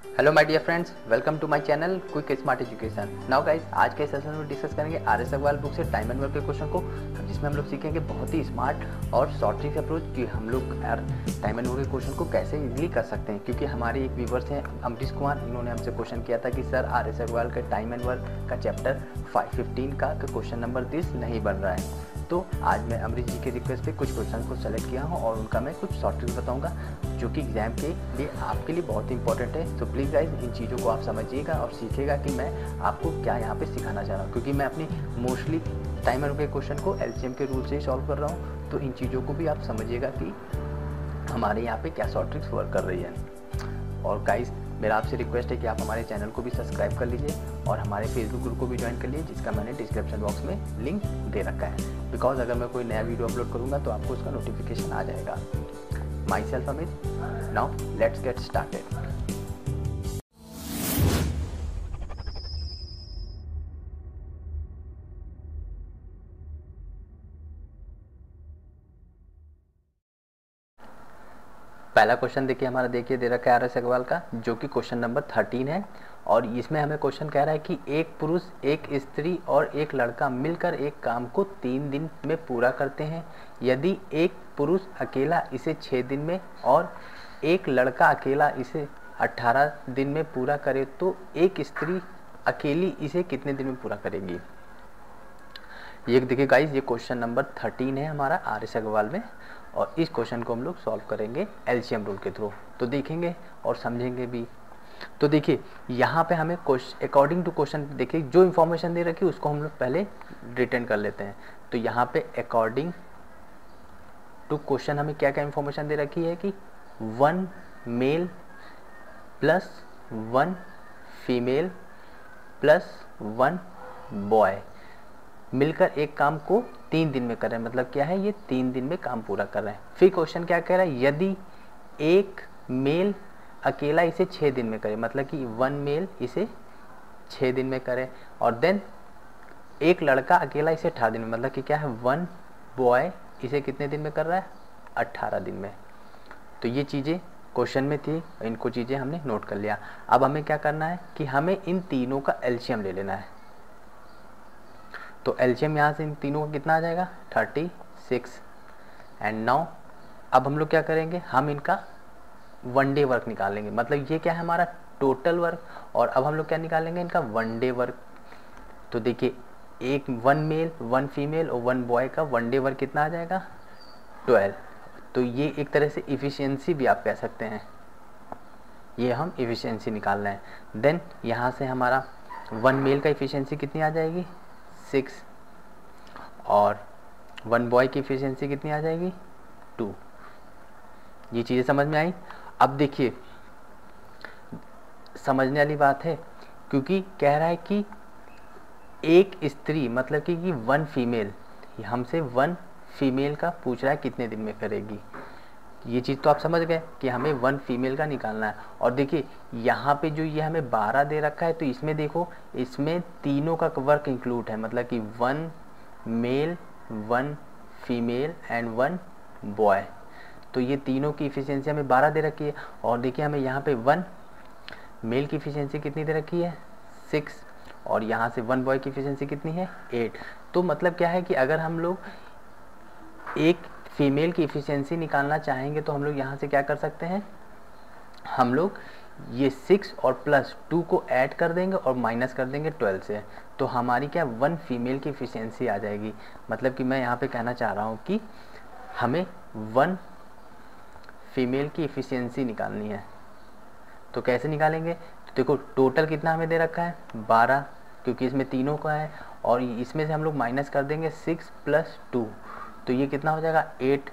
Hello my dear friends, welcome to my channel quick smart education. Now guys, आज के session में discuss करेंगे R S. Agarwal book से time and work के question को, जिसमें हम लोग सीखेंगे बहुत ही स्मार्ट और शॉर्ट ट्रिक अप्रोच कि हम लोग टाइम एंड वर्क के क्वेश्चन को कैसे इजीली कर सकते हैं। क्योंकि हमारे एक व्यूवर्स हैं अमरीश कुमार, इन्होंने हमसे क्वेश्चन किया था कि सर आर.एस. अग्रवाल के टाइम एंड वर्क का चैप्टर 515 का क्वेश्चन नंबर 30 नहीं बन रहा है। तो आज मैं अमरीश जी के रिक्वेस्ट पे कुछ क्वेश्चन को सेलेक्ट किया हूँ और उनका मैं कुछ शॉर्ट ट्रिक बताऊंगा जो कि एग्जाम के लिए आपके लिए बहुत इंपॉर्टेंट है। तो प्लीज़ गाइज, इन चीज़ों को आप समझिएगा और सीखिएगा कि मैं आपको क्या यहाँ पे सिखाना चाह रहा हूँ। क्योंकि मैं अपनी मोस्टली टाइम एंड वर्क के क्वेश्चन को एलसीएम के रूल से ही सॉल्व कर रहा हूँ। तो इन चीज़ों को भी आप समझिएगा कि हमारे यहाँ पे क्या शॉर्ट ट्रिक्स वर्क कर रही है। और गाइज, मेरा आपसे रिक्वेस्ट है कि आप हमारे चैनल को भी सब्सक्राइब कर लीजिए और हमारे फेसबुक ग्रुप को भी ज्वाइन कर लीजिए, जिसका मैंने डिस्क्रिप्शन बॉक्स में लिंक दे रखा है। बिकॉज अगर मैं कोई नया वीडियो अपलोड करूँगा तो आपको उसका नोटिफिकेशन आ जाएगा। My self Amit, now let's get started. पहला क्वेश्चन देखिए हमारा, देखिए दे रखा है आर.एस. अग्रवाल का, जो कि क्वेश्चन नंबर 13 है। और इसमें हमें क्वेश्चन कह रहा है कि एक पुरुष, एक स्त्री और एक लड़का मिलकर एक काम को 3 दिन में पूरा करते हैं। यदि एक पुरुष अकेला इसे 6 दिन में और एक लड़का अकेला इसे 18 दिन में पूरा करे तो एक स्त्री अकेली इसे कितने दिन में पूरा करेगी। ये देखिए गाइस, ये क्वेश्चन नंबर 13 है हमारा आर.एस. अग्रवाल में, और इस क्वेश्चन को हम लोग सॉल्व करेंगे एलसीएम रूल के थ्रू। तो देखेंगे और समझेंगे भी। तो देखिए यहाँ पे हमें अकॉर्डिंग टू क्वेश्चन, देखिए जो इन्फॉर्मेशन दे रखी है उसको हम लोग पहले रिटर्न कर लेते हैं। तो यहाँ पे अकॉर्डिंग टू क्वेश्चन हमें क्या क्या इन्फॉर्मेशन दे रखी है कि 1 male plus 1 female plus 1 boy मिलकर एक काम को 3 दिन में कर रहे हैं। मतलब क्या है, ये 3 दिन में काम पूरा कर रहे हैं। फिर क्वेश्चन क्या कह रहा है, यदि एक मेल अकेला इसे 6 दिन में करे, मतलब कि 1 मेल इसे 6 दिन में करे, और देन एक लड़का अकेला इसे 18 दिन में, मतलब कि क्या है 1 बॉय इसे कितने दिन में कर रहा है, 18 दिन में। तो ये चीज़ें क्वेश्चन में थी, इनको चीज़ें हमने नोट कर लिया। अब हमें क्या करना है कि हमें इन तीनों का एलसीएम ले लेना है। तो एलसीएम यहाँ से इन तीनों का कितना आ जाएगा, 36। एंड नाउ अब हम लोग क्या करेंगे, हम इनका 1 डे वर्क निकालेंगे। मतलब ये क्या है हमारा टोटल वर्क, और अब हम लोग क्या निकालेंगे, इनका 1 डे वर्क। तो देखिए एक 1 मेल 1 फीमेल और 1 बॉय का 1 डे वर्क कितना आ जाएगा, 12। तो ये एक तरह से इफ़िशियंसी भी आप कह सकते हैं, ये हम इफ़िशियंसी निकाल रहे हैं। देन यहाँ से हमारा 1 मेल का इफ़िशियंसी कितनी आ जाएगी, 6, और 1 बॉय की इफिशियंसी कितनी आ जाएगी, 2। ये चीज़ें समझ में आई। अब देखिए समझने वाली बात है, क्योंकि कह रहा है कि एक स्त्री, मतलब कि 1 फीमेल, हमसे 1 फीमेल का पूछ रहा है कितने दिन में करेगी। ये चीज़ तो आप समझ गए कि हमें 1 फीमेल का निकालना है। और देखिए यहाँ पे जो ये हमें 12 दे रखा है, तो इसमें देखो इसमें तीनों का वर्क इंक्लूड है, मतलब कि 1 मेल 1 फीमेल एंड 1 बॉय। तो ये तीनों की इफिशियंसी हमें 12 दे रखी है। और देखिए हमें यहाँ पे 1 मेल की इफिशियंसी कितनी दे रखी है, 6, और यहाँ से 1 बॉय की इफिशियंसी कितनी है, 8। तो मतलब क्या है कि अगर हम लोग एक फीमेल की इफिशियंसी निकालना चाहेंगे तो हम लोग यहाँ से क्या कर सकते हैं, हम लोग ये 6 और प्लस 2 को ऐड कर देंगे और माइनस कर देंगे 12 से। तो हमारी क्या 1 फीमेल की इफिशियंसी आ जाएगी। मतलब कि मैं यहाँ पे कहना चाह रहा हूँ कि हमें 1 फीमेल की इफिशियंसी निकालनी है। तो कैसे निकालेंगे, तो देखो टोटल कितना हमें दे रखा है, 12, क्योंकि इसमें तीनों का है, और इसमें से हम लोग माइनस कर देंगे 6 + 2, तो ये कितना हो जाएगा, 8।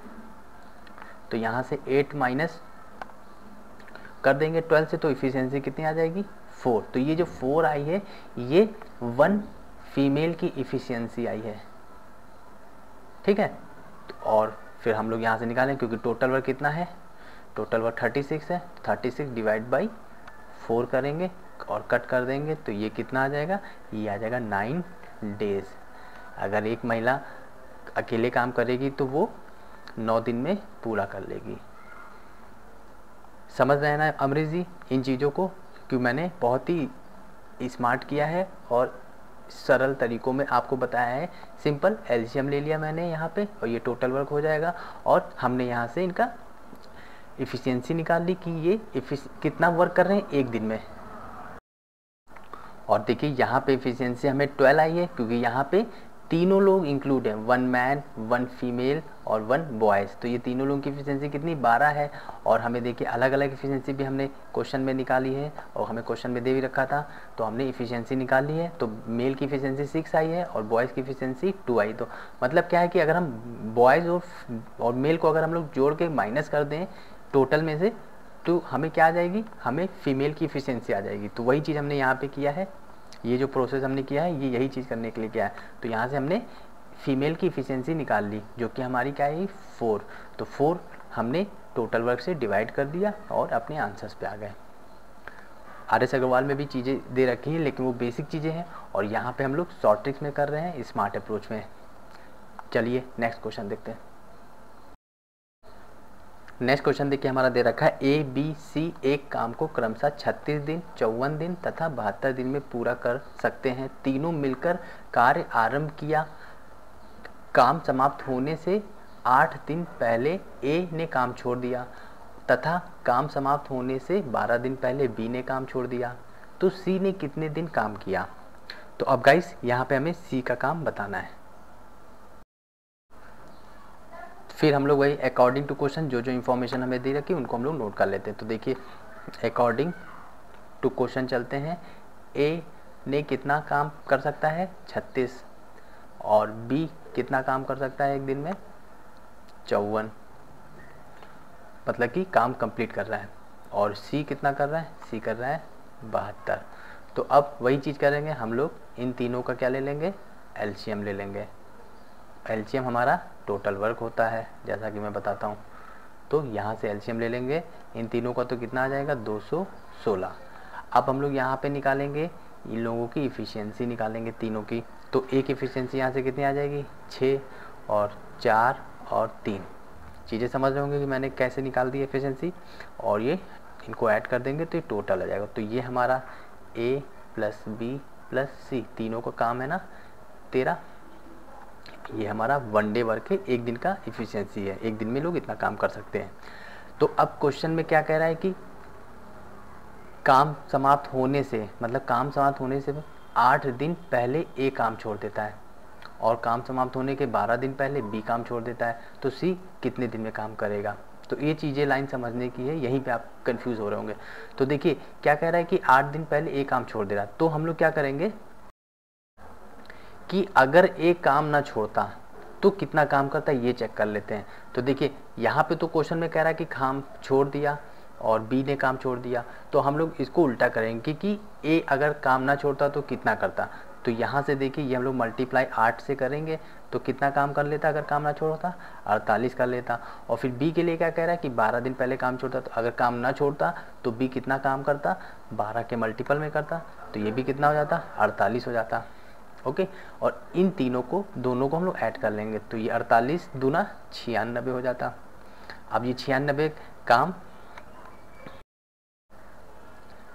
तो यहाँ से 8 माइनस कर देंगे 12 से, तो इफिशियंसी कितनी आ जाएगी, 4। तो ये जो 4 आई है, ये 1 फीमेल की इफिशियंसी आई है, ठीक है। और फिर हम लोग यहाँ से निकालें, क्योंकि टोटल वर्क कितना है, टोटल वर्क 36 है। 36 डिवाइड बाई 4 करेंगे और कट कर देंगे, तो ये कितना आ जाएगा, ये आ जाएगा 9 डेज। अगर एक महिला अकेले काम करेगी तो वो 9 दिन में पूरा कर लेगी। समझ रहे हैं ना अमरीश जी इन चीज़ों को, क्योंकि मैंने बहुत ही स्मार्ट किया है और सरल तरीकों में आपको बताया है। सिंपल एलसीएम ले लिया मैंने यहाँ पे और ये टोटल वर्क हो जाएगा, और हमने यहाँ से इनका इफ़िशियंसी निकाल ली कि ये कितना वर्क कर रहे हैं एक दिन में। और देखिए यहाँ पे इफ़िशियंसी हमें 12 आई है, क्योंकि यहाँ पे तीनों लोग इंक्लूड हैं, 1 मैन 1 फीमेल और 1 बॉयज़। तो ये तीनों लोगों की इफ़िशियंसी कितनी 12 है। और हमें देखिए अलग अलग इफ़िशियंसी भी हमने क्वेश्चन में निकाली है, और हमें क्वेश्चन में दे भी रखा था, तो हमने इफ़िशियंसी निकाल ली है। तो मेल की इफ़िशियंसी 6 आई है और बॉयज़ की इफ़िशियंसी 2 आई। तो मतलब क्या है कि अगर हम बॉयज़ और मेल को अगर हम लोग जोड़ के माइनस कर दें टोटल में से, तो हमें क्या आ जाएगी, हमें फीमेल की इफ़िशियंसी आ जाएगी। तो वही चीज़ हमने यहाँ पे किया है, ये जो प्रोसेस हमने किया है ये यही चीज़ करने के लिए किया है। तो यहाँ से हमने फीमेल की इफ़िशियंसी निकाल ली, जो कि हमारी क्या है 4। तो 4 हमने टोटल वर्क से डिवाइड कर दिया और अपने आंसर्स पे आ गए। RS अग्रवाल में भी चीज़ें दे रखी हैं, लेकिन वो बेसिक चीज़ें हैं, और यहाँ पे हम लोग शॉर्ट ट्रिक्स में कर रहे हैं, स्मार्ट अप्रोच में। चलिए नेक्स्ट क्वेश्चन देखते हैं। नेक्स्ट क्वेश्चन देखिए हमारा दे रखा है ABC एक काम को क्रमशः 36 दिन, 54 दिन तथा 72 दिन में पूरा कर सकते हैं। तीनों मिलकर कार्य आरंभ किया। काम समाप्त होने से 8 दिन पहले A ने काम छोड़ दिया तथा काम समाप्त होने से 12 दिन पहले B ने काम छोड़ दिया। तो C ने कितने दिन काम किया। तो अब गाइस यहाँ पे हमें C का काम बताना है। फिर हम लोग वही अकॉर्डिंग टू क्वेश्चन जो जो इन्फॉर्मेशन हमें दे रखी है उनको हम लोग नोट कर लेते हैं। तो देखिए अकॉर्डिंग टू क्वेश्चन चलते हैं। A ने कितना काम कर सकता है 36, और B कितना काम कर सकता है एक दिन में 54, मतलब कि काम कंप्लीट कर रहा है। और C कितना कर रहा है, C कर रहा है 72। तो अब वही चीज़ करेंगे हम लोग, इन तीनों का क्या ले लेंगे, एलसीएम ले लेंगे। एलसीएम हमारा टोटल वर्क होता है, जैसा कि मैं बताता हूँ। तो यहाँ से एलसीएम ले लेंगे इन तीनों का, तो कितना आ जाएगा 216। अब हम लोग यहाँ पे निकालेंगे इन लोगों की इफ़िशियंसी, निकालेंगे तीनों की। तो एक इफ़िशियंसी यहाँ से कितनी आ जाएगी 6 और 4 और 3। चीज़ें समझ रहे होंगे कि मैंने कैसे निकाल दी एफिशिएंसी, और ये इनको ऐड कर देंगे तो ये टोटल आ जाएगा। तो ये हमारा A plus B plus C तीनों का काम है ना 13। ये हमारा 1 डे वर्क है, एक दिन का इफ़िशियंसी है, एक दिन में लोग इतना काम कर सकते हैं। तो अब क्वेश्चन में क्या कह रहा है कि काम समाप्त होने से, मतलब काम समाप्त होने से 8 दिन पहले A काम छोड़ देता है, और काम समाप्त होने के 12 दिन पहले B काम छोड़ देता है। तो C कितने दिन में काम करेगा। तो ये चीज़ें लाइन समझने की है, यहीं पे आप कंफ्यूज हो रहे होंगे। तो देखिए क्या कह रहा है कि 8 दिन पहले A काम छोड़ दे रहा है, तो हम लोग क्या करेंगे कि अगर A काम ना छोड़ता तो कितना काम करता है ये चेक कर लेते हैं। तो देखिए यहाँ पे तो क्वेश्चन में कह रहा है कि काम छोड़ दिया और B ने काम छोड़ दिया, तो हम लोग इसको उल्टा करेंगे कि A अगर काम ना छोड़ता तो कितना करता। तो यहाँ से देखिए ये हम लोग मल्टीप्लाई 8 से करेंगे तो कितना काम कर लेता अगर काम ना छोड़ता 48 कर लेता। और फिर B के लिए क्या कह रहा है कि 12 दिन पहले काम छोड़ता, तो अगर काम ना छोड़ता तो B कितना काम करता 12 के मल्टीपल में करता, तो ये भी कितना हो जाता 48 हो जाता। ओके, और इन तीनों को दोनों को हम लोग ऐड कर लेंगे, तो ये 48 दूना 96 हो जाता। अब ये 96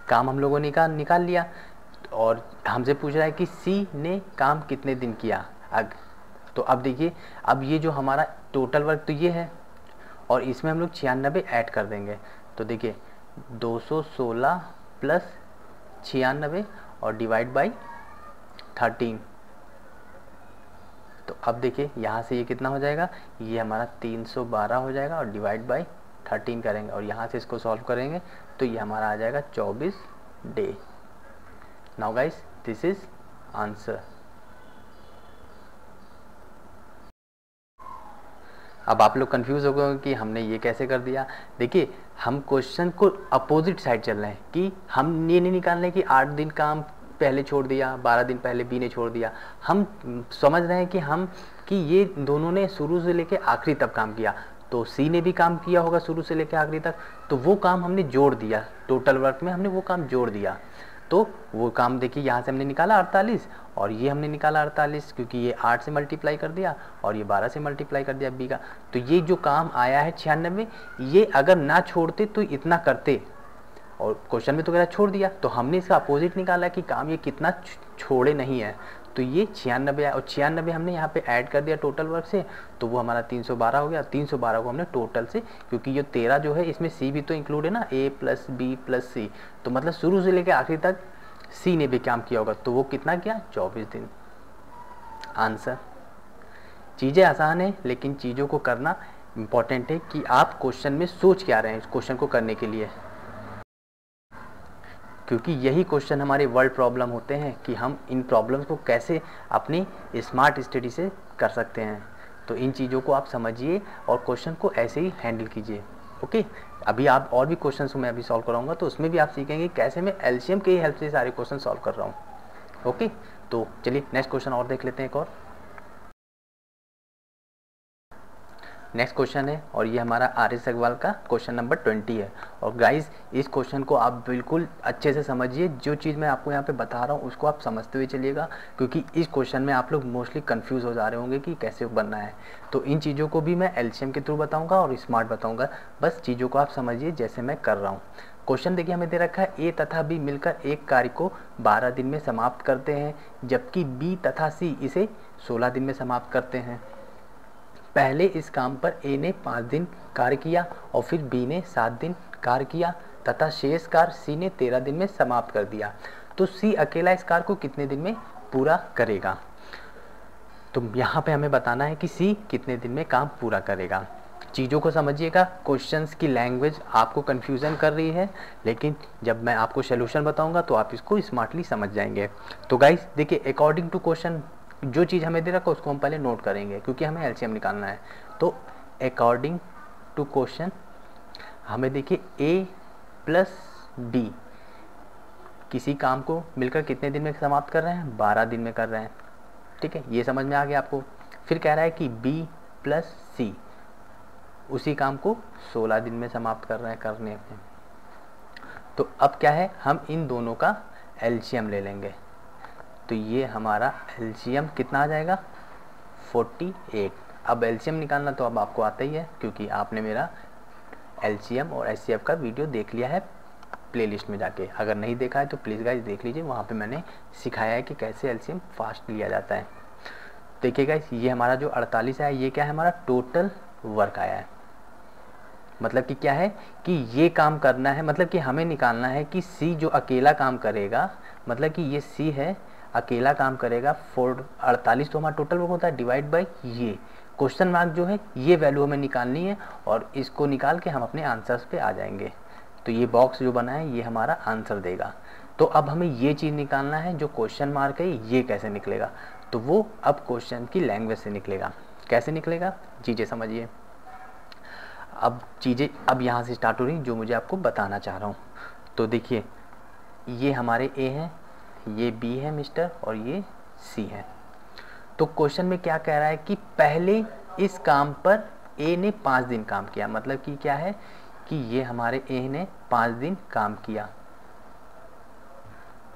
काम हम लोगों ने निकाल लिया, और हमसे पूछ रहा है कि C ने काम कितने दिन किया। तो अब देखिए अब ये जो हमारा टोटल वर्क तो ये है, और इसमें हम लोग 96 ऐड कर देंगे। तो देखिए 216 प्लस 96 और डिवाइड बाई 13। तो अब देखिए यहाँ से ये कितना हो जाएगा, ये हमारा 312 हो जाएगा, और डिवाइड बाई 13 करेंगे, और यहाँ से इसको सॉल्व करेंगे तो ये हमारा आ जाएगा 24 day. Now guys this is answer. अब आप लोग कंफ्यूज हो गए कि हमने ये कैसे कर दिया। देखिए हम क्वेश्चन को अपोजिट साइड चल रहे हैं, कि हम ये नहीं निकाल रहे कि 8 दिन काम पहले छोड़ दिया, 12 दिन पहले B ने छोड़ दिया। हम समझ रहे हैं कि ये दोनों ने शुरू से लेके आखिरी तक काम किया, तो C ने भी काम किया होगा शुरू से लेके आखिरी तक, तो वो काम हमने जोड़ दिया, टोटल वर्क में हमने वो काम जोड़ दिया। तो वो काम देखिए यहाँ से हमने निकाला 48, और ये हमने निकाला 48 क्योंकि ये 8 से मल्टीप्लाई कर दिया और ये 12 से मल्टीप्लाई कर दिया B का। तो ये जो काम आया है 96, ये अगर ना छोड़ते तो इतना करते, और क्वेश्चन में तो कह रहा छोड़ दिया, तो हमने इसका अपोजिट निकाला कि काम ये कितना छोड़े नहीं है, तो ये 96 है, और 96 हमने यहाँ पे ऐड कर दिया टोटल वर्क से, तो वो हमारा 312 हो गया। 312 को हमने टोटल से, क्योंकि ये 13 जो है इसमें सी भी तो इंक्लूड है ना, ए प्लस बी प्लस सी, तो मतलब शुरू से लेकर आखिरी तक सी ने भी काम किया होगा, तो वो कितना किया, 24 दिन। आंसर। चीज़ें आसान है लेकिन चीज़ों को करना इम्पॉर्टेंट है कि आप क्वेश्चन में सोच क्या रहे हैं इस क्वेश्चन को करने के लिए, क्योंकि यही क्वेश्चन हमारे वर्ल्ड प्रॉब्लम होते हैं कि हम इन प्रॉब्लम्स को कैसे अपनी स्मार्ट स्टडी से कर सकते हैं। तो इन चीज़ों को आप समझिए और क्वेश्चन को ऐसे ही हैंडल कीजिए। ओके, अभी आप और भी क्वेश्चन मैं अभी सॉल्व कराऊंगा, तो उसमें भी आप सीखेंगे कैसे मैं एलसीएम की हेल्प से सारे क्वेश्चन सॉल्व कर रहा हूँ। ओके, तो चलिए नेक्स्ट क्वेश्चन और देख लेते हैं एक और। नेक्स्ट क्वेश्चन है और ये हमारा आर.एस. अग्रवाल का क्वेश्चन नंबर 20 है। और गाइस इस क्वेश्चन को आप बिल्कुल अच्छे से समझिए, जो चीज़ मैं आपको यहाँ पे बता रहा हूँ उसको आप समझते हुए चलिएगा, क्योंकि इस क्वेश्चन में आप लोग मोस्टली कंफ्यूज हो जा रहे होंगे कि कैसे बनना है। तो इन चीज़ों को भी मैं एलसीएम के थ्रू बताऊँगा और स्मार्ट बताऊँगा, बस चीज़ों को आप समझिए जैसे मैं कर रहा हूँ। क्वेश्चन देखिए हमें दे रखा है ए तथा बी मिलकर एक कार्य को 12 दिन में समाप्त करते हैं, जबकि बी तथा सी इसे 16 दिन में समाप्त करते हैं। पहले इस काम पर ए ने 5 दिन कार्य किया और फिर बी ने 7 दिन कार्य किया तथा शेष कार्य सी ने 13 दिन में समाप्त कर दिया। तो सी अकेला इस कार्य को कितने दिन में पूरा करेगा? तो यहाँ पे हमें बताना है कि सी कितने दिन में काम पूरा करेगा। चीज़ों को समझिएगा, क्वेश्चंस की लैंग्वेज आपको कन्फ्यूज़न कर रही है, लेकिन जब मैं आपको सोल्यूशन बताऊंगा तो आप इसको स्मार्टली समझ जाएंगे। तो गाइस देखिए, अकॉर्डिंग टू क्वेश्चन जो चीज़ हमें दे रखा है उसको हम पहले नोट करेंगे, क्योंकि हमें एलसीएम निकालना है। तो अकॉर्डिंग टू क्वेश्चन हमें देखिए ए प्लस बी किसी काम को मिलकर कितने दिन में समाप्त कर रहे हैं? 12 दिन में कर रहे हैं। ठीक है, ये समझ में आ गया आपको। फिर कह रहा है कि बी प्लस सी उसी काम को 16 दिन में समाप्त कर रहे हैं करने में। तो अब क्या है, हम इन दोनों का एलसीएम ले लेंगे। तो ये हमारा एलसीएम कितना आ जाएगा? 48। अब एलसीएम निकालना तो अब आपको आता ही है, क्योंकि आपने मेरा एलसीएम और एचसीएफ का वीडियो देख लिया है प्लेलिस्ट में जाके। अगर नहीं देखा है तो प्लीज़ गाइस देख लीजिए, वहाँ पे मैंने सिखाया है कि कैसे एलसीएम फास्ट लिया जाता है। देखिए गाइस, ये हमारा जो 48 है, ये क्या है, हमारा टोटल वर्क आया है। मतलब कि क्या है कि ये काम करना है, मतलब कि हमें निकालना है कि सी जो अकेला काम करेगा, मतलब कि ये सी है अकेला काम करेगा 48 तो हमारा टोटल वर्क होता है, डिवाइड बाय ये क्वेश्चन मार्क जो है, ये वैल्यू हमें निकालनी है और इसको निकाल के हम अपने आंसर्स पे आ जाएंगे। तो ये बॉक्स जो बना है ये हमारा आंसर देगा। तो अब हमें ये चीज़ निकालना है जो क्वेश्चन मार्क है, ये कैसे निकलेगा? तो वो अब क्वेश्चन की लैंग्वेज से निकलेगा। कैसे निकलेगा? चीज़ें समझिए। अब चीज़ें अब यहाँ से स्टार्ट हो रही जो मुझे आपको बताना चाह रहा हूँ। तो देखिए, ये हमारे ए हैं, ये बी है मिस्टर, और ये सी है। तो क्वेश्चन में क्या कह रहा है कि पहले इस काम पर ए ने 5 दिन काम किया। मतलब कि क्या है कि ये हमारे ए ने 5 दिन काम किया,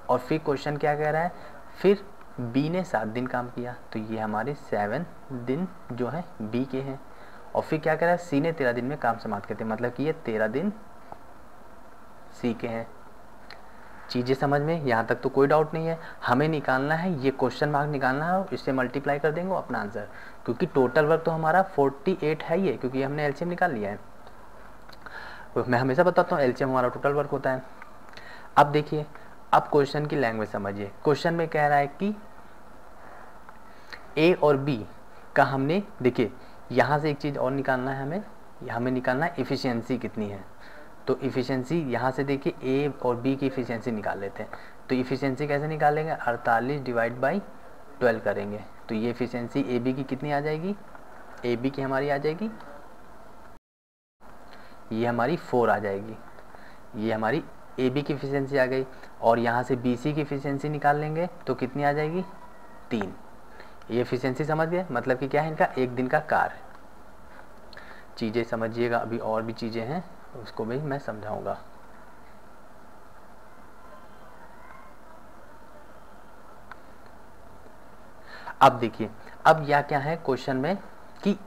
और फिर क्वेश्चन क्या कह रहा है, फिर बी ने 7 दिन काम किया। तो ये हमारे 7 दिन जो है बी के हैं। और फिर क्या कह रहा है, सी ने 13 दिन में काम समाप्त करते, मतलब कि ये 13 दिन सी के हैं। चीज़ें समझ में, यहाँ तक तो कोई डाउट नहीं है। हमें निकालना है, ये क्वेश्चन मार्क निकालना है, इससे मल्टीप्लाई कर देंगे अपना आंसर, क्योंकि टोटल वर्क तो हमारा 48 है ये, क्योंकि हमने एलसीएम निकाल लिया है। मैं हमेशा बताता हूँ एलसीएम हमारा टोटल वर्क होता है। अब देखिए, अब क्वेश्चन की लैंग्वेज समझिए। क्वेश्चन में कह रहा है कि ए और बी का हमने, देखिए यहाँ से एक चीज़ और निकालना है हमें निकालना है इफ़िशियंसी कितनी है। तो इफ़िशियंसी यहाँ से देखिए ए और बी की इफ़िशियंसी निकाल लेते हैं। तो इफ़िशियंसी कैसे निकालेंगे? 48 डिवाइड बाई 12 करेंगे। तो ये इफ़िशियंसी ए बी की कितनी आ जाएगी? ए बी की हमारी आ जाएगी, ये हमारी 4 आ जाएगी। ये हमारी ए बी की इफ़िशियंसी आ गई। और यहाँ से बी सी की इफ़िशियंसी निकाल लेंगे तो कितनी आ जाएगी? 3। ये इफ़िशियंसी समझ गए, मतलब कि क्या है, इनका एक दिन का कार्य। चीज़ें समझिएगा, अभी और भी चीज़ें हैं उसको भी मैं समझाऊंगा। अब देखिए, अब यह क्या है क्वेश्चन में कि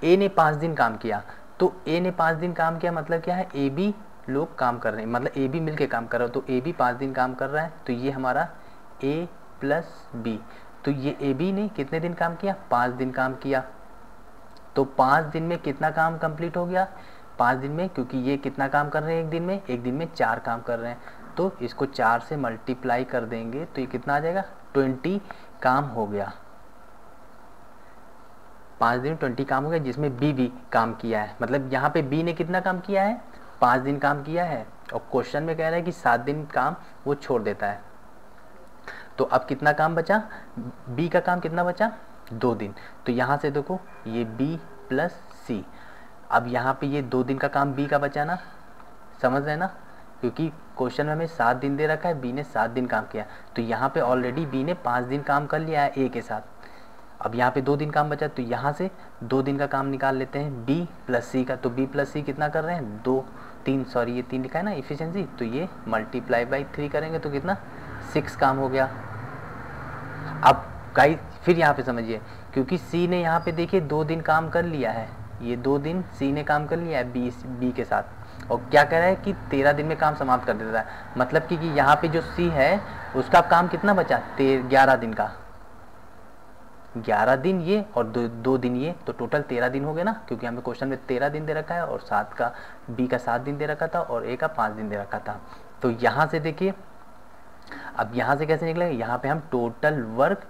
ए ने 5 दिन काम किया। तो ए ने 5 दिन काम किया मतलब क्या है, ए बी लोग काम कर रहे हैं, मतलब ए बी मिल के काम कर रहा है, तो ए बी 5 दिन काम कर रहा है, तो ये हमारा ए प्लस बी, तो ये ए बी ने कितने दिन काम किया, 5 दिन काम किया, तो 5 दिन में कितना काम कंप्लीट हो गया, 5 दिन में, क्योंकि ये कितना काम कर रहे हैं एक दिन में 4 काम कर रहे हैं, तो इसको 4 से मल्टीप्लाई कर देंगे तो ये कितना आ जाएगा, 20 काम हो गया। 5 दिन में 20 काम हो गया, जिसमें बी भी काम किया है, मतलब यहाँ पे बी ने कितना काम किया है, 5 दिन काम किया है, और क्वेश्चन में कह रहा है कि 7 दिन काम वो छोड़ देता है। तो अब कितना काम बचा, बी का काम कितना बचा, 2 दिन, तो यहाँ से देखो ये बी प्लस सी, अब यहाँ पे ये 2 दिन का काम बी का बचा ना, समझ रहे ना, क्योंकि क्वेश्चन में हमें 7 दिन दे रखा है, बी ने 7 दिन काम किया, तो यहाँ पे ऑलरेडी बी ने 5 दिन काम कर लिया है ए के साथ, अब यहाँ पे 2 दिन काम बचा, तो यहाँ से 2 दिन का काम निकाल लेते हैं बी प्लस सी का, तो बी प्लस सी कितना कर रहे हैं, 3 ये 3 लिखा है ना इफिशिएंसी, तो ये मल्टीप्लाई बाई 3 करेंगे तो कितना 6 काम हो गया। अब गाइस फिर यहाँ पे समझिए, क्योंकि सी ने यहाँ पे देखिए 2 दिन काम कर लिया है, ये 2 दिन सी ने काम कर लिया है बी के साथ, और क्या कह रहा है कि 13 दिन में काम समाप्त कर देता है, मतलब कि यहाँ पे जो सी है उसका काम कितना बचा, 11 दिन का, 11 दिन ये और 2 दिन ये, तो टोटल 13 दिन हो गए ना, क्योंकि हमें क्वेश्चन में 13 दिन दे रखा है, और 7 का बी का 7 दिन दे रखा था, और ए का 5 दिन दे रखा था। तो यहाँ से देखिए, अब यहाँ से कैसे निकलेगा, यहाँ पे हम टोटल वर्क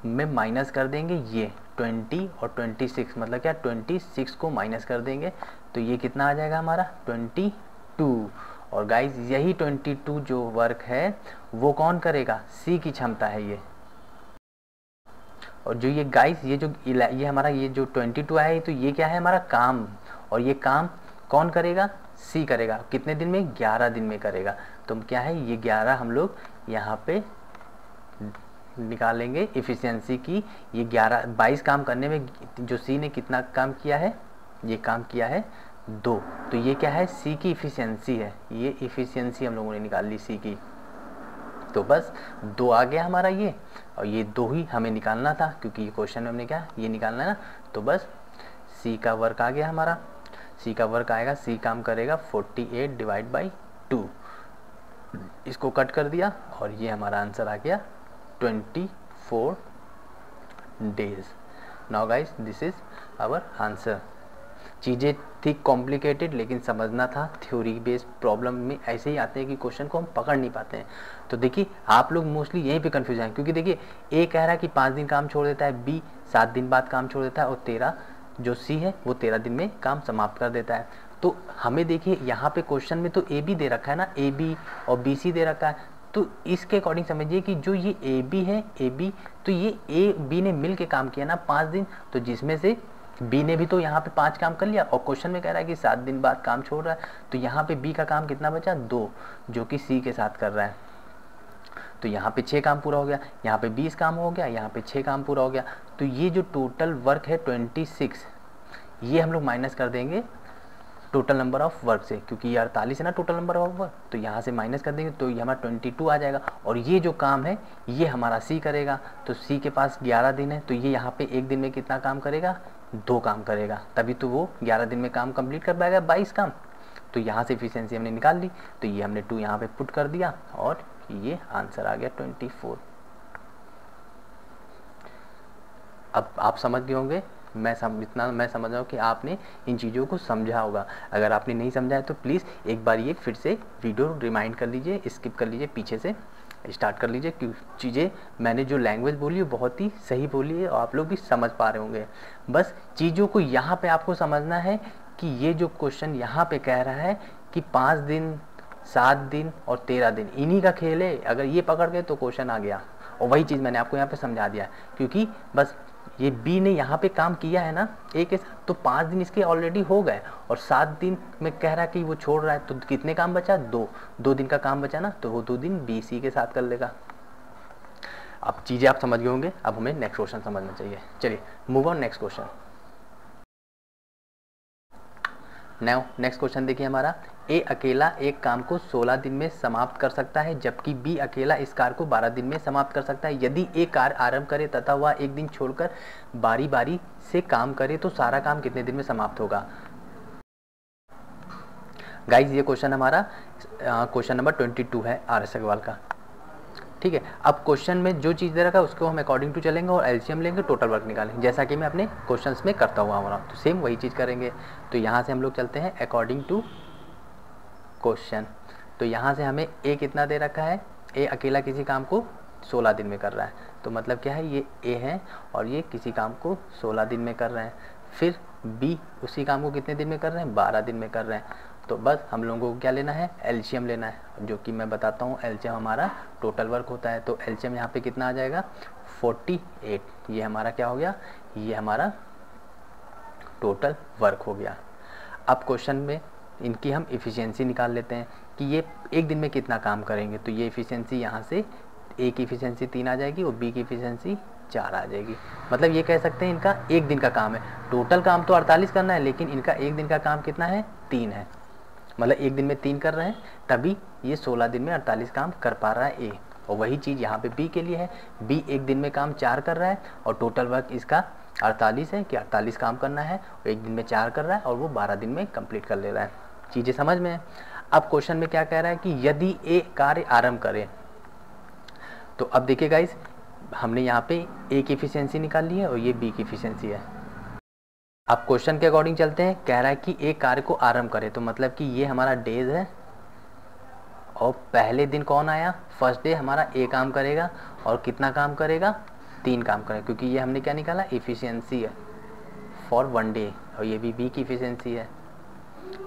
में माइनस कर देंगे ये 20 और 26, मतलब क्या 26 को माइनस कर देंगे, तो ये कितना आ जाएगा हमारा 22। और गाइज यही 22 जो वर्क है वो कौन करेगा, सी की क्षमता है ये, और जो ये गाइस ये हमारा ये जो 22 आया है, तो ये क्या है हमारा काम, और ये काम कौन करेगा, सी करेगा, कितने दिन में, 11 दिन में करेगा, तो क्या है ये 11 हम लोग यहाँ पे निकालेंगे इफिशियंसी की, ये 22 काम करने में जो सी ने कितना काम किया है, ये काम किया है 2, तो ये क्या है सी की इफिशियंसी है, ये इफिशियंसी हम लोगों ने निकाल ली सी की, तो बस 2 आ गया हमारा ये, और ये 2 ही हमें निकालना था, क्योंकि ये क्वेश्चन में हमने क्या ये निकालना है ना, तो बस सी का वर्क आ गया हमारा, सी का वर्क आएगा, सी काम करेगा 48 डिवाइड बाई 2, इसको कट कर दिया, और ये हमारा आंसर आ गया 24 days. Now guys this is our answer. चीज़ें थी कॉम्प्लिकेटेड, लेकिन समझना था, थ्योरी बेस्ड प्रॉब्लम में ऐसे ही आते हैं कि क्वेश्चन को हम पकड़ नहीं पाते हैं। तो देखिए आप लोग मोस्टली यहीं पे कंफ्यूज हैं, क्योंकि देखिए ए कह रहा है कि 5 दिन काम छोड़ देता है, बी 7 दिन बाद काम छोड़ देता है, और 13 जो सी है वो 13 दिन में काम समाप्त कर देता है। तो हमें देखिए यहाँ पे क्वेश्चन में तो ए बी दे रखा है ना, ए बी और बी सी दे रखा है, तो इसके अकॉर्डिंग समझिए कि जो ये ए बी है, ए बी, तो ये ए बी ने मिल के काम किया ना 5 दिन, तो जिसमें से बी ने भी तो यहाँ पे 5 काम कर लिया, और क्वेश्चन में कह रहा है कि 7 दिन बाद काम छोड़ रहा है, तो यहाँ पे बी का काम कितना बचा, 2, जो कि सी के साथ कर रहा है, तो यहाँ पे 6 काम पूरा हो गया, यहाँ पे 20 काम हो गया, यहाँ पे 6 काम पूरा हो गया, तो ये जो टोटल वर्क है 26, ये हम लोग माइनस कर देंगे टोटल नंबर ऑफ वर्क से, क्योंकि ये 48 है ना टोटल नंबर ऑफ वर्क, तो यहाँ से माइनस कर देंगे तो ये हमारा 22 आ जाएगा, और ये जो काम है ये हमारा सी करेगा, तो सी के पास 11 दिन है, तो ये यहाँ पे एक दिन में कितना काम करेगा, 2 काम करेगा, तभी तो वो 11 दिन में काम कंप्लीट कर पाएगा 22 काम। तो यहाँ से एफिशिएंसी हमने निकाल ली, तो ये हमने 2 यहाँ पे पुट कर दिया, और ये आंसर आ गया 24। अब आप समझ गए होंगे, मैं समझ रहा हूँ कि आपने इन चीज़ों को समझा होगा। अगर आपने नहीं समझा है तो प्लीज़ एक बार ये फिर से वीडियो रिमाइंड कर लीजिए, स्किप कर लीजिए, पीछे से स्टार्ट कर लीजिए, क्योंकि चीज़ें मैंने जो लैंग्वेज बोली है बहुत ही सही बोली है, और आप लोग भी समझ पा रहे होंगे। बस चीज़ों को यहाँ पे आपको समझना है कि ये जो क्वेश्चन यहाँ पे कह रहा है कि 5 दिन, 7 दिन और 13 दिन, इन्हीं का खेल है, अगर ये पकड़ गए तो क्वेश्चन आ गया। और वही चीज़ मैंने आपको यहाँ पे समझा दिया, क्योंकि बस ये बी ने यहाँ पे काम किया है ना ए के साथ, तो 5 दिन इसके ऑलरेडी हो गए, और 7 दिन में कह रहा है कि वो छोड़ रहा है, तो कितने काम बचा, 2 दिन का काम बचा ना, तो वो 2 दिन बी सी के साथ कर लेगा। अब चीज़ें आप समझ गए होंगे, अब हमें नेक्स्ट क्वेश्चन समझना चाहिए। चलिए move on next question. Now next question देखिए हमारा, ए अकेला एक काम को 16 दिन में समाप्त कर सकता है, जबकि बी अकेला इस कार्य को 12 दिन में समाप्त कर सकता है। यदि ए कार्य आरंभ करे तथा वह एक दिन छोड़कर बारी बारी से काम करे तो सारा काम कितने दिन में समाप्त होगा। गाइज ये क्वेश्चन हमारा क्वेश्चन नंबर 22 है आर.एस. अग्रवाल का। ठीक है, अब क्वेश्चन में जो चीज़ दे रखा है उसको हम अकॉर्डिंग टू चलेंगे और एलसीएम लेंगे, टोटल वर्क निकालेंगे, जैसा कि मैं अपने क्वेश्चंस में करता हुआ हूँ, तो सेम वही चीज़ करेंगे। तो यहाँ से हम लोग चलते हैं अकॉर्डिंग टू क्वेश्चन। तो यहाँ से हमें ए कितना दे रखा है, ए अकेला किसी काम को 16 दिन में कर रहा है, तो मतलब क्या है, ये ए है और ये किसी काम को 16 दिन में कर रहे हैं। फिर बी उसी काम को कितने दिन में कर रहे हैं, 12 दिन में कर रहे हैं। तो बस हम लोगों को क्या लेना है, एलसीएम लेना है, जो कि मैं बताता हूँ एलसीएम हमारा टोटल वर्क होता है। तो एलसीएम यहाँ पे कितना आ जाएगा, 48। ये हमारा क्या हो गया, ये हमारा टोटल वर्क हो गया। अब क्वेश्चन में इनकी हम इफ़िशियंसी निकाल लेते हैं कि ये एक दिन में कितना काम करेंगे। तो ये इफ़िशियंसी यहाँ से ए की इफ़िशियंसी 3 आ जाएगी और बी की इफ़िशियंसी 4 आ जाएगी। मतलब ये कह सकते हैं इनका एक दिन का काम है, टोटल काम तो 48 करना है, लेकिन इनका एक दिन का काम कितना है, 3 है। मतलब एक दिन में 3 कर रहे हैं, तभी ये 16 दिन में 48 काम कर पा रहा है ए। और वही चीज़ यहाँ पे बी के लिए है, बी एक दिन में काम 4 कर रहा है और टोटल वर्क इसका 48 है कि 48 काम करना है, एक दिन में 4 कर रहा है और वो 12 दिन में कंप्लीट कर ले रहा है। चीज़ें समझ में है। अब क्वेश्चन में क्या कह रहा है कि यदि ए कार्य आरंभ करे, तो अब देखिए गाइस, हमने यहाँ पे ए की इफिशियंसी निकाल ली है और ये बी की इफिशियंसी है। अब क्वेश्चन के अकॉर्डिंग चलते हैं, कह रहा है कि एक कार्य को आरंभ करे, तो मतलब कि ये हमारा डेज है और पहले दिन कौन आया, फर्स्ट डे हमारा ए काम करेगा और कितना काम करेगा, 3 काम करेगा, क्योंकि ये हमने क्या निकाला, इफिशियंसी है फॉर 1 डे, और ये भी बी की इफिशियंसी है।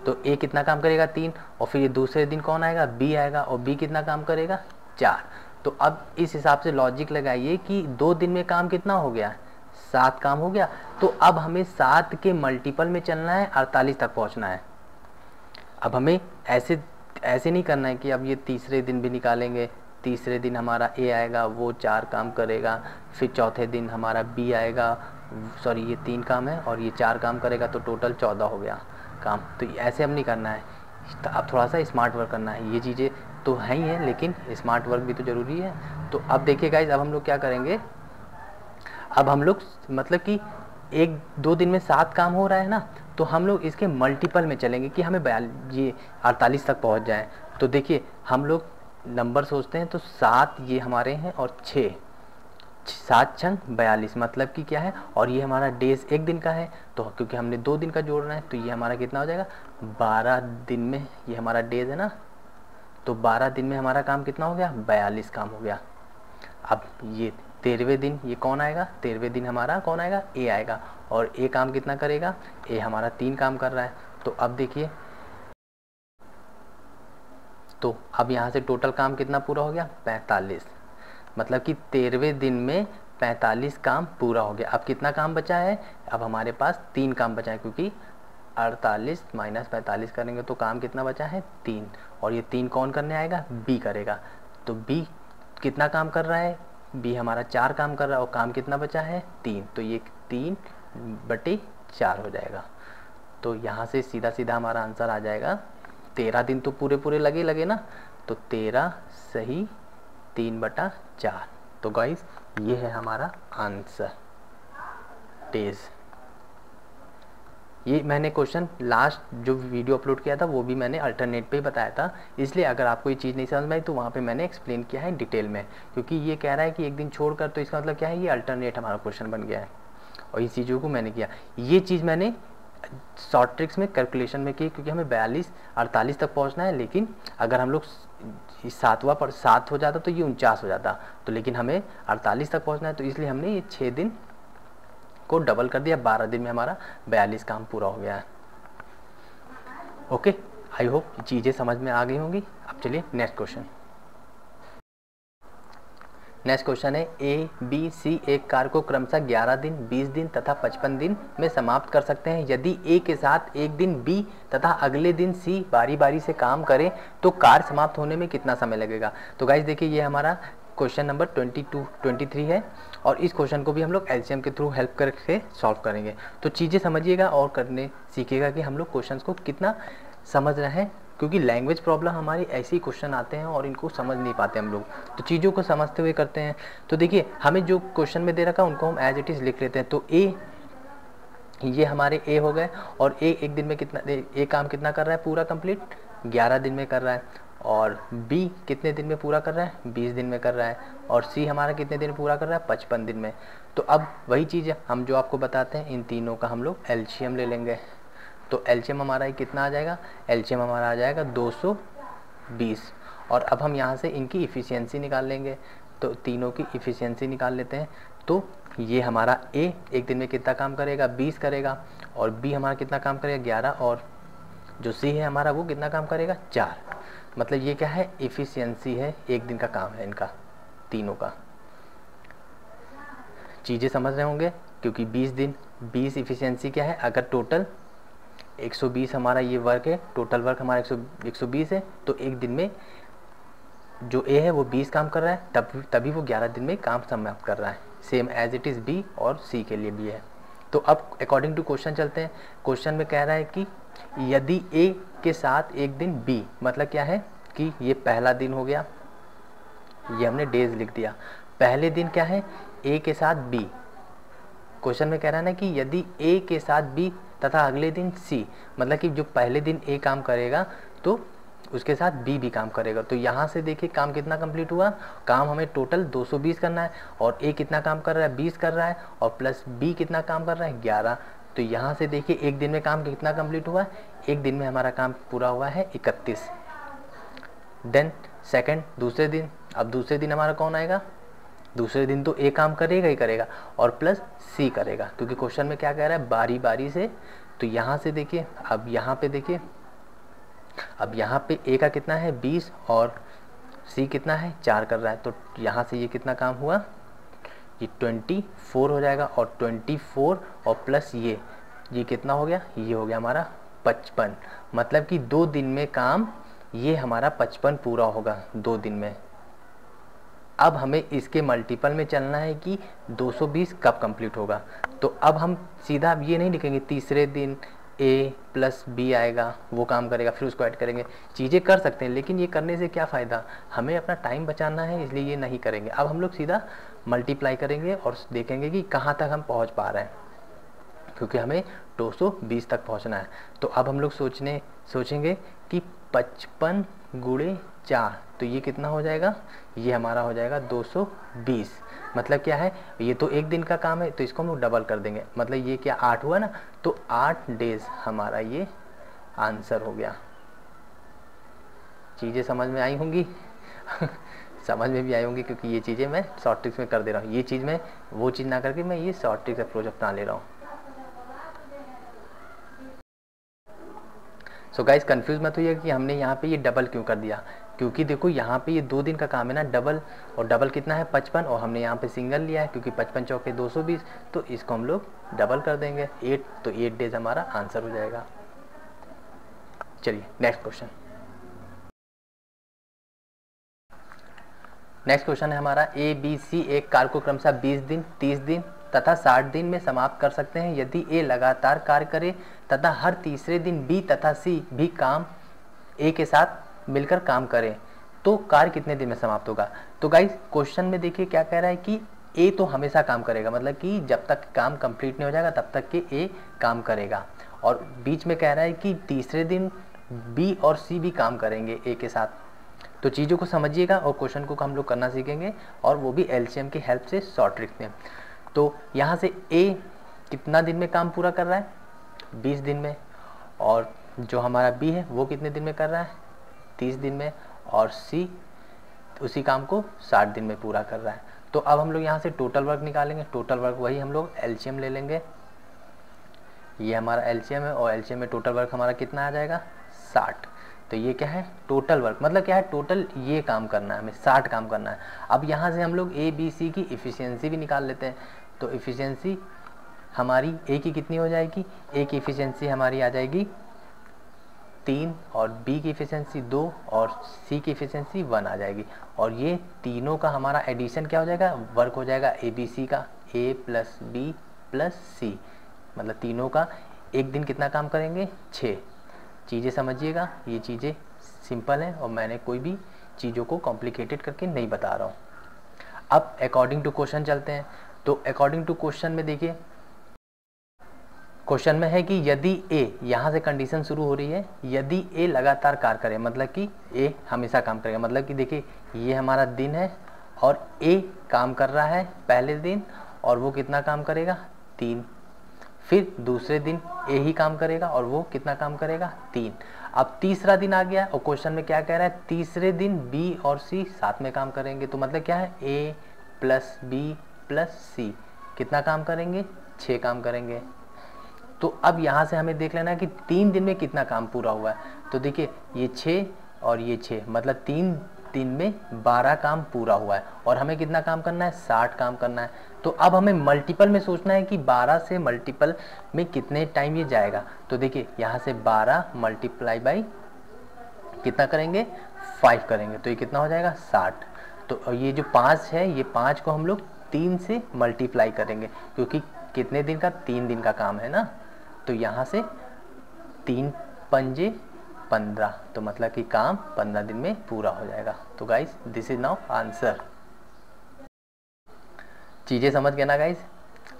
तो ए कितना काम करेगा, 3, और फिर ये दूसरे दिन कौन आएगा, बी आएगा, और बी कितना काम करेगा, 4। तो अब इस हिसाब से लॉजिक लगाइए कि 2 दिन में काम कितना हो गया, 7 काम हो गया। तो अब हमें 7 के मल्टीपल में चलना है, 48 तक पहुंचना है। अब हमें ऐसे नहीं करना है कि अब ये तीसरे दिन भी निकालेंगे, तीसरे दिन हमारा ए आएगा, वो 4 काम करेगा, फिर चौथे दिन हमारा बी आएगा, सॉरी ये 3 काम है और ये 4 काम करेगा, तो टोटल 14 हो गया काम। तो ऐसे हम नहीं करना है, तो अब थोड़ा सा स्मार्ट वर्क करना है। ये चीज़ें तो है ही है, लेकिन स्मार्ट वर्क भी तो ज़रूरी है। तो अब देखिए गाइज, अब हम लोग क्या करेंगे, अब हम लोग मतलब कि 1-2 दिन में 7 काम हो रहा है ना, तो हम लोग इसके मल्टीपल में चलेंगे कि हमें ये 48 तक पहुंच जाए। तो देखिए हम लोग नंबर सोचते हैं, तो 7 ये हमारे हैं और 6, 7 छंग 42, मतलब कि क्या है, और ये हमारा डेज एक दिन का है, तो क्योंकि हमने 2 दिन का जोड़ना है, तो ये हमारा कितना हो जाएगा, 12 दिन में ये हमारा डेज है ना, तो 12 दिन में हमारा काम कितना हो गया, 42 काम हो गया। अब ये 13वें दिन ये कौन आएगा, 13वें दिन हमारा कौन आएगा, ए आएगा, और ए काम कितना करेगा, ए हमारा 3 काम कर रहा है। तो अब देखिए, तो अब यहाँ से टोटल काम कितना पूरा हो गया, 45, मतलब कि 13वें दिन में 45 काम पूरा हो गया। अब कितना काम बचा है, अब हमारे पास 3 काम बचा है, क्योंकि 48 माइनस 45 करेंगे तो काम कितना बचा है, 3, और ये 3 कौन करने आएगा, बी करेगा। तो बी कितना काम कर रहा है, बी हमारा 4 काम कर रहा है और काम कितना बचा है, 3, तो ये 3/4 हो जाएगा। तो यहाँ से सीधा सीधा हमारा आंसर आ जाएगा, 13 दिन तो पूरे लगे ना, तो 13 सही 3/4। तो गाइस ये है हमारा आंसर, डेज। ये मैंने क्वेश्चन लास्ट जो वीडियो अपलोड किया था वो भी मैंने अल्टरनेट पे ही बताया था, इसलिए अगर आपको ये चीज़ नहीं समझ में आई तो वहाँ पे मैंने एक्सप्लेन किया है डिटेल में, क्योंकि ये कह रहा है कि एक दिन छोड़कर, तो इसका मतलब क्या है, ये अल्टरनेट हमारा क्वेश्चन बन गया है और इस चीज़ों को मैंने किया। ये चीज़ मैंने शॉर्ट ट्रिक्स में कैलकुलेशन में की, क्योंकि हमें 48 तक पहुँचना है, लेकिन अगर हम लोग 7 हो जाता तो ये 49 हो जाता, तो लेकिन हमें 48 तक पहुँचना है, तो इसलिए हमने ये 6 दिन को डबल कर दिया, 12 दिन में हमारा 42 काम पूरा हो गया है। ओके, आई होप चीज़ें समझ में आ गई होंगी। अब चलिए नेक्स्ट क्वेश्चन। नेक्स्ट क्वेश्चन है, ए बी सी एक कार्य को क्रमशः 11 दिन, 20 दिन तथा 55 दिन में समाप्त कर सकते हैं। यदि ए के साथ एक दिन बी तथा अगले दिन सी बारी बारी से काम करें तो कार्य समाप्त होने में कितना समय लगेगा। तो गाइस देखिए, ये हमारा क्वेश्चन नंबर 23 है और इस क्वेश्चन को भी हम लोग एलसीएम के थ्रू हेल्प करके सॉल्व करेंगे। तो चीज़ें समझिएगा और करने सीखिएगा कि हम लोग क्वेश्चंस को कितना समझ रहे हैं, क्योंकि लैंग्वेज प्रॉब्लम हमारी ऐसे ही क्वेश्चन आते हैं और इनको समझ नहीं पाते हम लोग, तो चीज़ों को समझते हुए करते हैं। तो देखिए, हमें जो क्वेश्चन में दे रखा है उनको हम एज इट इज़ लिख लेते हैं। तो ए, ये हमारे ए हो गए, और ए एक दिन में कितना, ए काम कितना कर रहा है पूरा कंप्लीट, 11 दिन में कर रहा है, और बी कितने दिन में पूरा कर रहा है, 20 दिन में कर रहा है, और सी हमारा कितने दिन पूरा कर रहा है, 55 दिन में। तो अब वही चीज़ है, हम जो आपको बताते हैं, इन तीनों का हम लोग एलसीएम ले लेंगे। तो एलसीएम हमारा कितना आ जाएगा, एलसीएम हमारा आ जाएगा 220। और अब हम यहाँ से इनकी इफ़िशियंसी निकाल लेंगे, तो तीनों की इफ़िशियंसी निकाल लेते हैं। तो ये हमारा ए एक दिन में कितना काम करेगा, 20 करेगा, और बी हमारा कितना काम करेगा, 11, और जो सी है हमारा वो कितना काम करेगा, 4। मतलब ये क्या है, इफ़िशियंसी है, एक दिन का काम है इनका तीनों का। चीज़ें समझ रहे होंगे, क्योंकि 20 दिन 20 इफ़िशियंसी क्या है, अगर टोटल 120 हमारा ये वर्क है, टोटल वर्क हमारा 120 है, तो एक दिन में जो ए है वो 20 काम कर रहा है, तभी वो 11 दिन में काम समाप्त कर रहा है। Same as it is B और सी के लिए भी है। तो अब अकॉर्डिंग टू क्वेश्चन चलते हैं। क्वेश्चन में कह रहा है कि यदि ए के साथ एक दिन बी, मतलब क्या है कि ये पहला दिन हो गया, ये हमने डेज लिख दिया। पहले दिन क्या है, ए के साथ बी। क्वेश्चन में कह रहा है ना कि यदि ए के साथ बी तथा अगले दिन सी, मतलब कि जो पहले दिन ए काम करेगा तो उसके साथ बी भी काम करेगा। तो यहाँ से देखिए काम कितना कंप्लीट हुआ, काम हमें टोटल 220 करना है, और ए कितना काम कर रहा है, 20 कर रहा है, और प्लस बी कितना काम कर रहा है, 11। तो यहाँ से देखिए एक दिन में काम कितना कंप्लीट हुआ है, एक दिन में हमारा काम पूरा हुआ है 31। देन सेकंड दूसरे दिन, अब दूसरे दिन हमारा कौन आएगा, दूसरे दिन तो ए काम करेगा ही करेगा, और प्लस सी करेगा, क्योंकि क्वेश्चन में क्या कह रहा है, बारी बारी से। तो यहाँ से देखिए, अब यहाँ पे देखिए, अब यहाँ पे ए का कितना है, 20, और सी कितना है, 4 कर रहा है। तो यहाँ से ये कितना काम हुआ, ये 24 हो जाएगा, और 24 और प्लस ये कितना हो गया, ये हो गया हमारा 55। मतलब कि 2 दिन में काम ये हमारा 55 पूरा होगा 2 दिन में। अब हमें इसके मल्टीपल में चलना है कि 220 कब कंप्लीट होगा। तो अब हम सीधा ये नहीं लिखेंगे तीसरे दिन ए प्लस बी आएगा, वो काम करेगा, फिर उसको ऐड करेंगे। चीज़ें कर सकते हैं, लेकिन ये करने से क्या फ़ायदा, हमें अपना टाइम बचाना है, इसलिए ये नहीं करेंगे। अब हम लोग सीधा मल्टीप्लाई करेंगे और देखेंगे कि कहाँ तक हम पहुँच पा रहे हैं, क्योंकि हमें 220 तक पहुँचना है। तो अब हम लोग सोचेंगे कि 55 गुणे 4, तो ये कितना हो जाएगा, ये हमारा हो जाएगा 220। मतलब क्या है, ये तो एक दिन का काम है, तो इसको हम लोग डबल कर देंगे। मतलब ये क्या 8 हुआ ना, तो 8 डेज हमारा ये आंसर हो गया। चीज़ें समझ में आई होंगी समझ में भी आई होंगी, क्योंकि ये चीज़ें मैं शॉर्ट ट्रिक्स में कर दे रहा हूँ। ये चीज़ मैं वो चीज़ ना करके मैं ये शॉर्ट ट्रिक्स अप्रोच अपना ले रहा हूँ। सो गाइस कंफ्यूज मत होइए कि हमने यहाँ पे ये डबल क्यों कर दिया, क्योंकि देखो यहाँ पे ये 2 दिन का काम है ना डबल, और डबल कितना है 55, और हमने यहाँ पे सिंगल लिया है क्योंकि 55 चौके 220, तो इसको हम लोग डबल कर देंगे 8, तो 8 डेज हमारा आंसर हो जाएगा। चलिए नेक्स्ट क्वेश्चन। नेक्स्ट क्वेश्चन है हमारा, ए बी सी एक कार्य को क्रमशः 20 दिन 30 दिन तथा 60 दिन में समाप्त कर सकते हैं यदि ए लगातार कार्य करे तथा हर तीसरे दिन बी तथा सी भी काम ए के साथ मिलकर काम करें, तो कार्य कितने दिन में समाप्त होगा। तो गाइस क्वेश्चन में देखिए क्या कह रहा है कि ए तो हमेशा काम करेगा, मतलब कि जब तक काम कंप्लीट नहीं हो जाएगा तब तक के ए काम करेगा, और बीच में कह रहा है कि तीसरे दिन बी और सी भी काम करेंगे ए के साथ। तो चीज़ों को समझिएगा और क्वेश्चन को हम लोग करना सीखेंगे, और वो भी एलसीएम की हेल्प से शॉर्ट ट्रिक में। तो यहाँ से ए कितना दिन में काम पूरा कर रहा है, 20 दिन में, और जो हमारा बी है वो कितने दिन में कर रहा है, 30 दिन में, और सी उसी काम को 60 दिन में पूरा कर रहा है। तो अब हम लोग यहाँ से टोटल वर्क निकालेंगे। टोटल वर्क वही हम लोग एलसीएम ले लेंगे, ये हमारा एलसीएम है, और एलसीएम में टोटल वर्क हमारा कितना आ जाएगा, 60। तो ये क्या है, टोटल वर्क मतलब क्या है, टोटल ये काम करना है हमें, 60 काम करना है। अब यहाँ से हम लोग ए बी सी की इफ़िशियंसी भी निकाल लेते हैं। तो इफ़िशियंसी हमारी ए की कितनी हो जाएगी, ए की इफ़िशियंसी हमारी आ जाएगी 3, और बी की इफ़िशियंसी 2, और सी की इफ़िशियंसी 1 आ जाएगी। और ये तीनों का हमारा एडिशन क्या हो जाएगा, वर्क हो जाएगा ए बी सी का, ए प्लस बी प्लस सी, मतलब तीनों का एक दिन कितना काम करेंगे, 6। चीज़ें समझिएगा, ये चीज़ें सिंपल हैं और मैंने कोई भी चीज़ों को कॉम्प्लिकेटेड करके नहीं बता रहा हूँ। अब अकॉर्डिंग टू क्वेश्चन चलते हैं। तो अकॉर्डिंग टू क्वेश्चन में देखिए क्वेश्चन में है कि यदि ए, यहाँ से कंडीशन शुरू हो रही है, यदि ए लगातार कार्य करे, मतलब कि ए हमेशा काम करेगा, मतलब कि देखिए ये हमारा दिन है और ए काम कर रहा है पहले दिन और वो कितना काम करेगा 3, फिर दूसरे दिन ए ही काम करेगा और वो कितना काम करेगा 3। अब तीसरा दिन आ गया और क्वेश्चन में क्या कह रहा है, तीसरे दिन बी और सी साथ में काम करेंगे, तो मतलब क्या है ए प्लस बी प्लस सी कितना काम करेंगे 6 काम करेंगे। तो अब यहाँ से हमें देख लेना है कि 3 दिन में कितना काम पूरा हुआ है, तो देखिए ये 6 और ये 6 मतलब 3 दिन में 12 काम पूरा हुआ है और हमें कितना काम करना है 60 काम करना है। तो अब हमें मल्टीपल में सोचना है कि 12 से मल्टीपल में कितने टाइम ये जाएगा, तो देखिए यहाँ से 12 मल्टीप्लाई बाई कितना करेंगे 5 करेंगे, तो ये कितना हो जाएगा 60। तो ये जो 5 है, ये 5 को हम लोग 3 से मल्टीप्लाई करेंगे क्योंकि कितने दिन का 3 दिन का काम है ना, तो यहाँ से 3 पंजे 15, तो मतलब कि काम 15 दिन में पूरा हो जाएगा। तो guys this is now answer. चीज़ें समझ गए ना गाइस।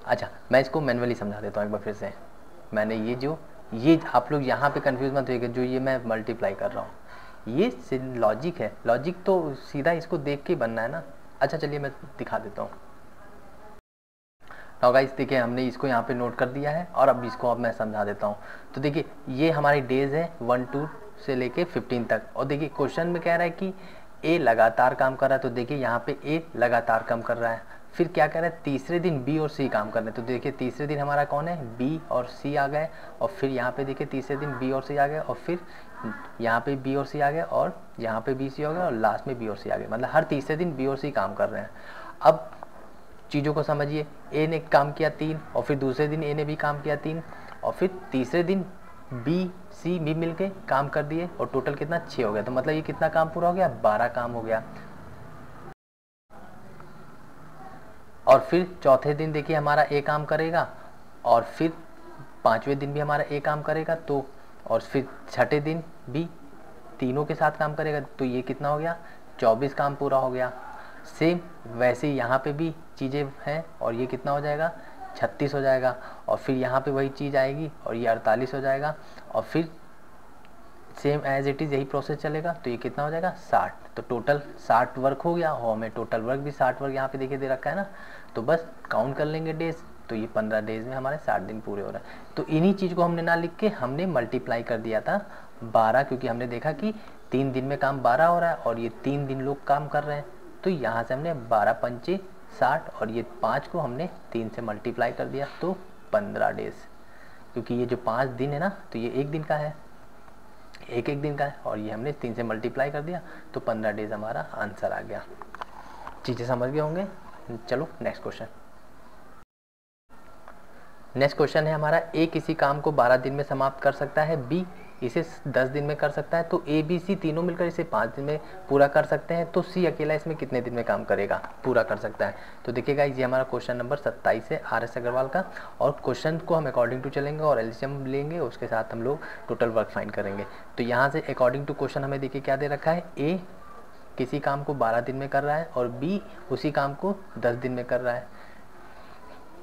अच्छा मैं इसको मैनुअली समझा देता हूँ एक बार फिर से। मैंने ये आप लोग यहाँ पे कंफ्यूज मत होइएगा, जो ये मैं मल्टीप्लाई कर रहा हूँ ये लॉजिक है, लॉजिक तो सीधा इसको देख के बनना है ना। अच्छा चलिए मैं दिखा देता हूँ। नाउ गाइस देखिए हमने इसको यहाँ पे नोट कर दिया है और अब इसको मैं समझा देता हूँ। तो देखिए ये हमारी डेज है 1 2 से लेके 15 तक, और देखिए क्वेश्चन में कह रहा है कि ए लगातार काम कर रहा है, तो देखिए यहाँ पे ए लगातार काम कर रहा है। फिर क्या कह रहा है तीसरे दिन बी और सी काम करने, तो देखिए तीसरे दिन हमारा कौन है बी और सी आ गए, और फिर यहाँ पे देखिए तीसरे दिन बी और सी आ गए, और फिर यहाँ पे बी और सी आ गए, और यहाँ पे बी सी हो गया, और लास्ट में बी और सी आ गए, मतलब हर तीसरे दिन बी और सी काम कर रहे हैं। अब चीज़ों को समझिए, ए ने काम किया 3 और फिर दूसरे दिन ए ने भी काम किया 3 और फिर तीसरे दिन बी सी भी मिलके काम कर दिए और टोटल कितना 6 हो गया, तो मतलब ये कितना काम पूरा हो गया 12 काम हो गया। और फिर चौथे दिन देखिए हमारा ए काम करेगा और फिर 5वें दिन भी हमारा ए काम करेगा, तो और फिर छठे दिन भी तीनों के साथ काम करेगा, तो ये कितना हो गया 24 काम पूरा हो गया। सेम वैसे यहाँ पे भी चीज़ें हैं और ये कितना हो जाएगा 36 हो जाएगा, और फिर यहाँ पे वही चीज़ आएगी और ये 48 हो जाएगा, और फिर सेम एज इट इज़ यही प्रोसेस चलेगा, तो ये कितना हो जाएगा 60। तो टोटल 60 वर्क हो गया, और हमें टोटल वर्क भी 60 वर्क यहाँ पे देखिए दे रखा है ना, तो बस काउंट कर लेंगे डेज, तो ये 15 डेज में हमारे 60 दिन पूरे हो रहे हैं। तो इन्हीं चीज़ को हमने ना लिख के हमने मल्टीप्लाई कर दिया था 12, क्योंकि हमने देखा कि 3 दिन में काम 12 हो रहा है और ये 3 दिन लोग काम कर रहे हैं, तो यहाँ से हमने 12 पंचे 60 और ये 5 को हमने 3 से मल्टीप्लाई कर दिया, तो 15 डेज। क्योंकि ये जो 5 दिन है ना, तो ये एक दिन का है, एक दिन का है, और ये हमने 3 से मल्टीप्लाई कर दिया, तो 15 डेज हमारा आंसर आ गया। चीज़ें समझ गए होंगे। चलो नेक्स्ट क्वेश्चन। नेक्स्ट क्वेश्चन है हमारा, ए किसी काम को 12 दिन में समाप्त कर सकता है, बी इसे 10 दिन में कर सकता है, तो ए बी सी तीनों मिलकर इसे 5 दिन में पूरा कर सकते हैं, तो सी अकेला इसमें कितने दिन में काम करेगा पूरा कर सकता है। तो देखिएगा ये हमारा क्वेश्चन नंबर 27 है RS अग्रवाल का, और क्वेश्चन को हम अकॉर्डिंग टू चलेंगे और एलसीएम लेंगे, उसके साथ हम लोग टोटल वर्क फाइंड करेंगे। तो यहाँ से अकॉर्डिंग टू क्वेश्चन हमें देखिए क्या दे रखा है, ए किसी काम को 12 दिन में कर रहा है और बी उसी काम को 10 दिन में कर रहा है,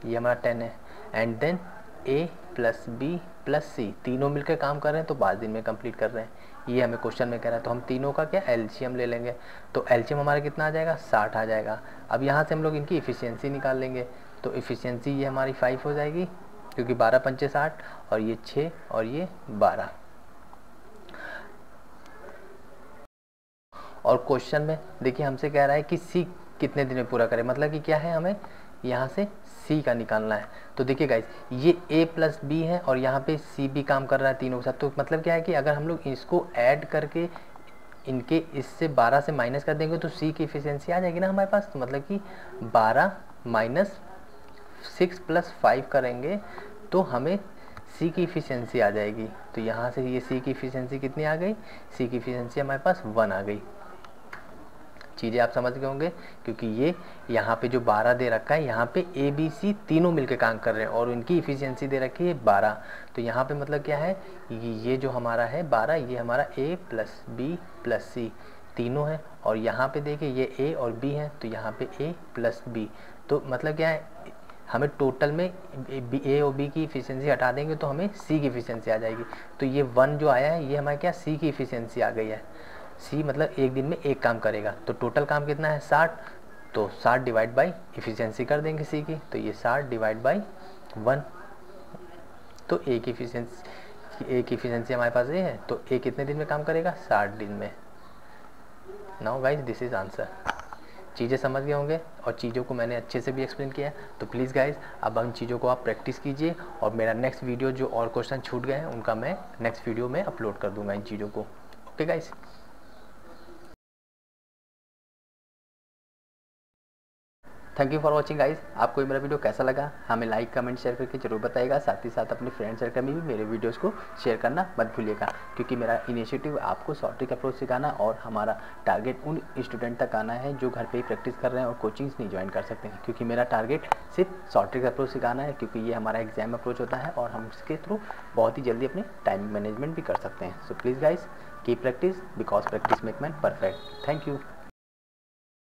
ये हमारा 10 है, and then A plus B plus C तीनों मिलकर काम कर रहे हैं, तो 5 दिन में कंप्लीट कर रहे हैं, ये हमें क्वेश्चन में कह रहा है। तो हम तीनों का क्या एलसीएम ले लेंगे, तो एलसीएम हमारा कितना आ जाएगा 60 आ जाएगा। अब यहाँ से हम लोग इनकी इफिशियंसी निकाल लेंगे, तो इफिशियंसी ये हमारी 5 हो जाएगी, क्योंकि 12 पंचे 60 और ये 6 और ये 12। और क्वेश्चन में देखिए हमसे कह रहा है कि सी कितने दिन में पूरा करे, मतलब कि क्या है हमें यहाँ से सी का निकालना है। तो देखिए गाइस ये ए प्लस बी है और यहाँ पे सी भी काम कर रहा है तीनों के साथ, तो मतलब क्या है कि अगर हम लोग इसको ऐड करके इनके इससे 12 से माइनस कर देंगे तो सी की इफिशियंसी आ जाएगी ना हमारे पास, तो मतलब कि 12 माइनस 6 प्लस 5 करेंगे तो हमें सी की इफिशियंसी आ जाएगी। तो यहाँ से ये सी की इफिशियंसी कितनी आ गई, सी की इफिशियंसी हमारे पास 1 आ गई। चीज़ें आप समझ गए होंगे, क्योंकि ये यहाँ पे जो 12 दे रखा है, यहाँ पे ए बी सी तीनों मिलकर काम कर रहे हैं और उनकी इफिशियंसी दे रखी है 12। तो यहाँ पे मतलब क्या है, ये जो हमारा है 12, ये हमारा ए प्लस बी प्लस सी तीनों है, और यहाँ पे देखिए ये ए और बी है, तो यहाँ पे ए प्लस बी, तो मतलब क्या है हमें टोटल में ए और बी की इफिशियंसी हटा देंगे तो हमें सी की इफिशियंसी आ जाएगी। तो ये 1 जो आया है ये हमारे क्या सी की इफिशियंसी आ गई है। सी मतलब एक दिन में एक काम करेगा, तो टोटल काम कितना है 60, तो 60 डिवाइड बाई इफिशियंसी कर देंगे सी की, तो ये 60 डिवाइड बाई 1, तो ए की इफिशियंसी हमारे पास ये है, तो ए कितने दिन में काम करेगा 60 दिन में। Now guys this is answer. चीज़ें समझ गए होंगे और चीज़ों को मैंने अच्छे से भी एक्सप्लेन किया है। तो प्लीज़ गाइस अब उन चीज़ों को आप प्रैक्टिस कीजिए और मेरा नेक्स्ट वीडियो जो और क्वेश्चन छूट गए हैं उनका मैं नेक्स्ट वीडियो में अपलोड कर दूंगा इन चीज़ों को। Okay guys. Thank you for watching guys. आपको ये मेरा वीडियो कैसा लगा हमें लाइक कमेंट शेयर करके जरूर बताइएगा। साथ ही साथ अपने फ्रेंड सर्कल में भी मेरे वीडियोस को शेयर करना मत भूलिएगा, क्योंकि मेरा इनिशिएटिव आपको शॉर्ट ट्रिक अप्रोच सिखाना और हमारा टारगेट उन स्टूडेंट तक आना है जो घर पे ही प्रैक्टिस कर रहे हैं और कोचिंग्स नहीं ज्वाइन कर सकते हैं। क्योंकि मेरा टारगेट सिर्फ शॉर्ट ट्रिक अप्रोच सिखाना है, क्योंकि ये हमारा एग्जाम अप्रोच होता है और हम इसके थ्रू बहुत ही जल्दी अपने टाइम मैनेजमेंट भी कर सकते हैं। So please guys keep practice because practice make man perfect. Thank you.